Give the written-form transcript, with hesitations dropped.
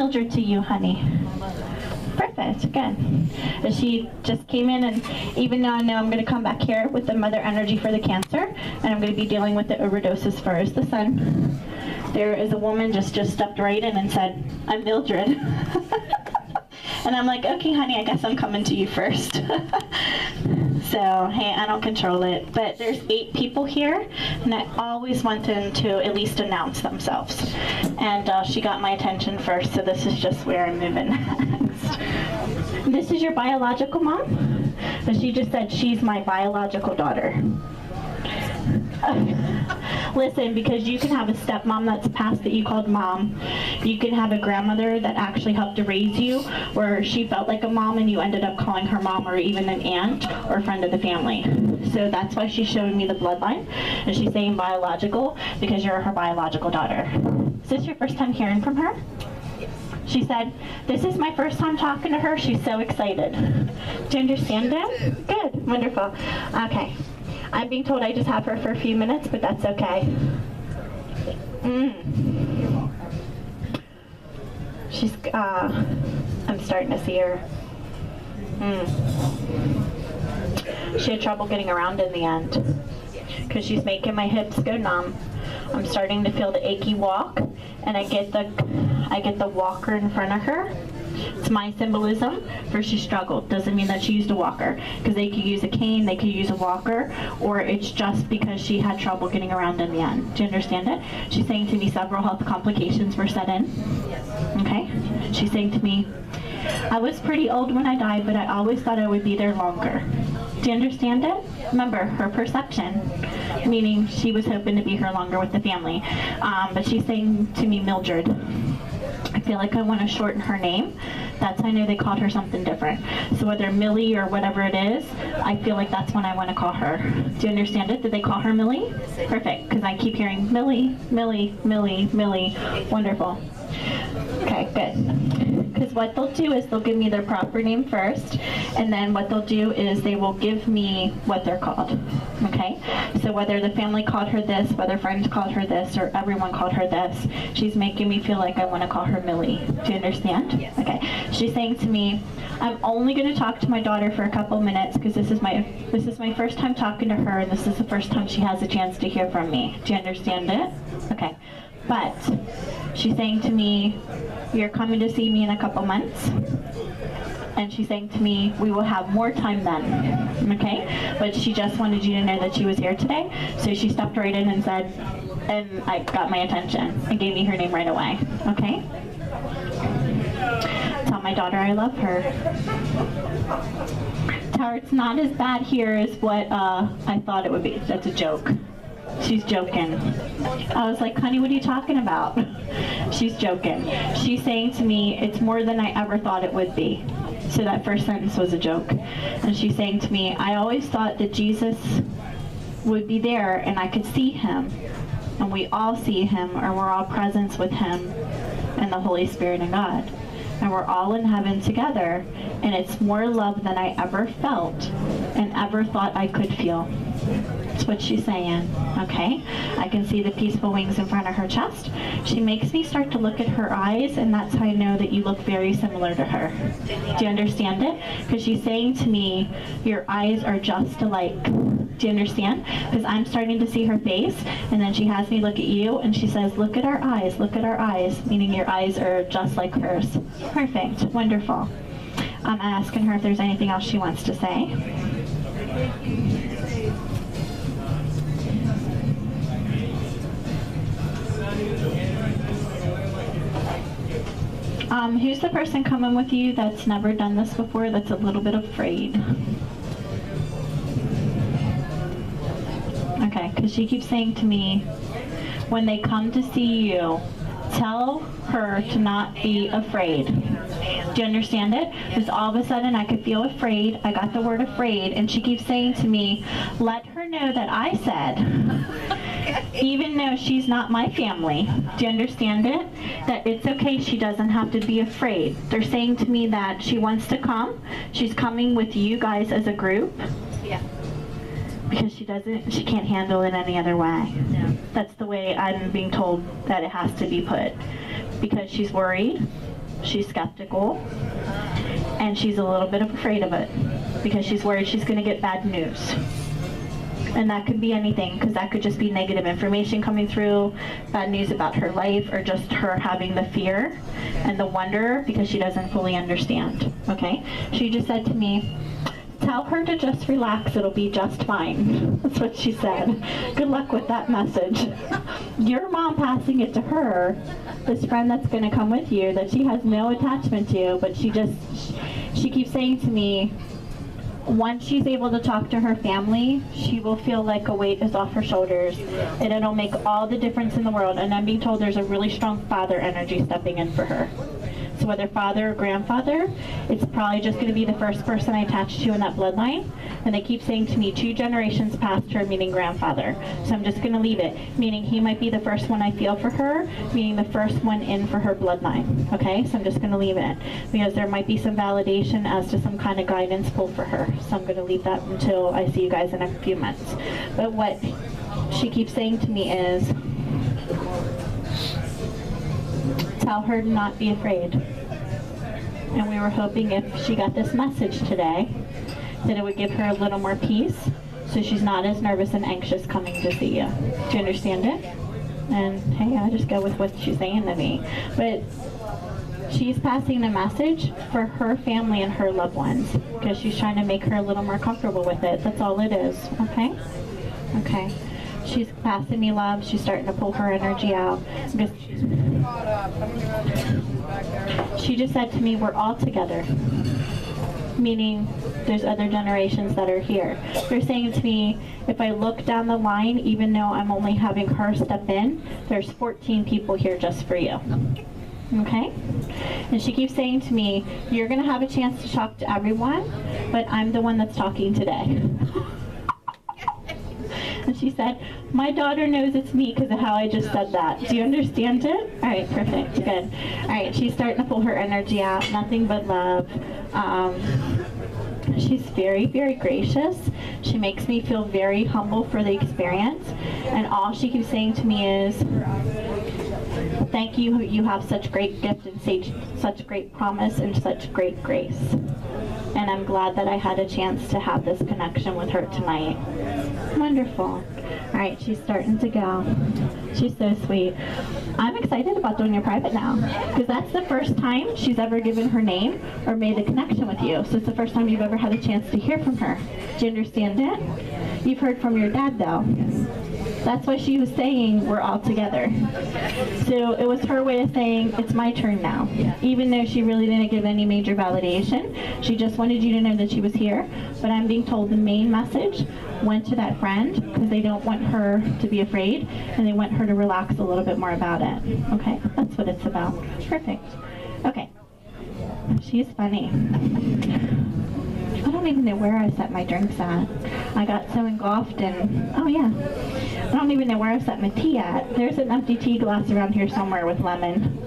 Mildred to you, honey? Perfect, good. And she just came in, and even though I know I'm going to come back here with the mother energy for the Cancer, and I'm going to be dealing with the overdose as far as the Sun, there is a woman just stepped right in and said, I'm Mildred. And I'm like, okay, honey, I guess I'm coming to you first. So, hey, I don't control it. But there's 8 people here, and I always want them to at least announce themselves. And she got my attention first, so this is just where I'm moving next. This is your biological mom? But she just said she's my biological daughter. Listen, because you can have a stepmom that's passed that you called mom. You can have a grandmother that actually helped to raise you, where she felt like a mom and you ended up calling her mom, or even an aunt or friend of the family. So that's why she's showing me the bloodline. And she's saying biological because you're her biological daughter. Is this your first time hearing from her? She said, this is my first time talking to her. She's so excited. Do you understand it? Good, wonderful. Okay. I'm being told I just have her for a few minutes, but that's okay. She's, I'm starting to see her. She had trouble getting around in the end because she's making my hips go numb. I'm starting to feel the achy walk, and I get the walker in front of her. It's my symbolism for she struggled. Doesn't mean that she used a walker, because they could use a cane, they could use a walker, or it's just because she had trouble getting around in the end. Do you understand it? She's saying to me several health complications were set in. Okay? She's saying to me, I was pretty old when I died, but I always thought I would be there longer. Do you understand it? Remember, her perception, meaning she was hoping to be here longer with the family. But she's saying to me, Mildred. I feel like I want to shorten her name. That's how I know they called her something different. So whether Millie or whatever it is, I feel like that's what I want to call her. Do you understand it? Did they call her Millie? Perfect, because I keep hearing Millie, Millie, Millie, Millie. Wonderful. Okay, good. Because what they'll do is they'll give me their proper name first, and then what they'll do is they will give me what they're called. Okay? So whether the family called her this, whether friends called her this, or everyone called her this, she's making me feel like I want to call her Millie. Do you understand? Yes. Okay. She's saying to me, I'm only going to talk to my daughter for a couple minutes because this is my first time talking to her, and this is the first time she has a chance to hear from me. Do you understand it? Okay. But she's saying to me, you're coming to see me in a couple months. And she's saying to me, we will have more time then. Okay? But she just wanted you to know that she was here today. So she stepped right in and said, and I got my attention and gave me her name right away. Okay? Tell my daughter I love her. Tell her it's not as bad here as what I thought it would be. That's a joke. She's joking. I was like, honey, what are you talking about? She's joking. She's saying to me, it's more than I ever thought it would be. So that first sentence was a joke. And she's saying to me, I always thought that Jesus would be there and I could see him. And we all see him, or we're all presence with him and the Holy Spirit and God. And we're all in heaven together. And it's more love than I ever felt and ever thought I could feel. That's what she's saying, okay? I can see the peaceful wings in front of her chest. She makes me start to look at her eyes, and that's how I know that you look very similar to her. Do you understand it? Because she's saying to me, your eyes are just alike. Do you understand? Because I'm starting to see her face, and then she has me look at you, and she says, look at our eyes, meaning your eyes are just like hers. Perfect, wonderful. I'm asking her if there's anything else she wants to say. Who's the person coming with you that's never done this before, that's a little bit afraid? Okay, because she keeps saying to me, when they come to see you, tell her to not be afraid. Do you understand it? Because all of a sudden I could feel afraid. I got the word afraid, and she keeps saying to me, let her know that I said, even though she's not my family, do you understand it? That it's okay, she doesn't have to be afraid. They're saying to me that she wants to come. She's coming with you guys as a group. Yeah. Because she can't handle it any other way. No. That's the way I'm being told that it has to be put. Because she's worried. she's skeptical, and she's a little bit afraid of it because she's worried she's going to get bad news. And that could be anything, because that could just be negative information coming through, bad news about her life, or just her having the fear and the wonder because she doesn't fully understand. Okay? She just said to me, tell her to just relax, it'll be just fine. That's what she said. Good luck with that message. Your mom passing it to her, this friend that's going to come with you that she has no attachment to, but she keeps saying to me, once she's able to talk to her family, she will feel like a weight is off her shoulders, and it'll make all the difference in the world. And I'm being told there's a really strong father energy stepping in for her. So whether father or grandfather, it's probably just going to be the first person I attach to in that bloodline. And they keep saying to me 2 generations past her, meaning grandfather. So I'm just going to leave it, meaning he might be the first one I feel for her, meaning the first one in for her bloodline. Okay, so I'm just going to leave it because there might be some validation as to some kind of guidance pull for her. So I'm going to leave that until I see you guys in a few months. But what she keeps saying to me is, tell her to not be afraid. And we were hoping if she got this message today, that it would give her a little more peace, so she's not as nervous and anxious coming to see you. Do you understand it? And hey, I just go with what she's saying to me. But she's passing a message for her family and her loved ones, because she's trying to make her a little more comfortable with it. That's all it is. Okay? Okay. She's passing me love. She's starting to pull her energy out. She just said to me, we're all together. Meaning there's other generations that are here. They're saying to me, if I look down the line, even though I'm only having her step in, there's 14 people here just for you. Okay? And she keeps saying to me, you're going to have a chance to talk to everyone, but I'm the one that's talking today. And she said, my daughter knows it's me because of how I just said that. Do you understand it? All right, perfect, good. All right, she's starting to pull her energy out, nothing but love. She's very, very gracious. She makes me feel very humble for the experience. And all she keeps saying to me is, thank you, you have such great gift and such great promise and such great grace. And I'm glad that I had a chance to have this connection with her tonight. Wonderful. All right, she's starting to go. She's so sweet. I'm excited about doing your private now, because that's the first time she's ever given her name or made a connection with you. So it's the first time you've ever had a chance to hear from her. Do you understand it? You've heard from your dad, though. That's why she was saying we're all together. So it was her way of saying it's my turn now. Even though she really didn't give any major validation, she just wanted you to know that she was here. But I'm being told the main message went to that friend because they don't want her to be afraid, and they want her to relax a little bit more about it. Okay, that's what it's about. Perfect. Okay. She's funny. I don't even know where I set my drinks at. I got so engulfed in, oh yeah. I don't even know where I set my tea at. There's an empty tea glass around here somewhere with lemon.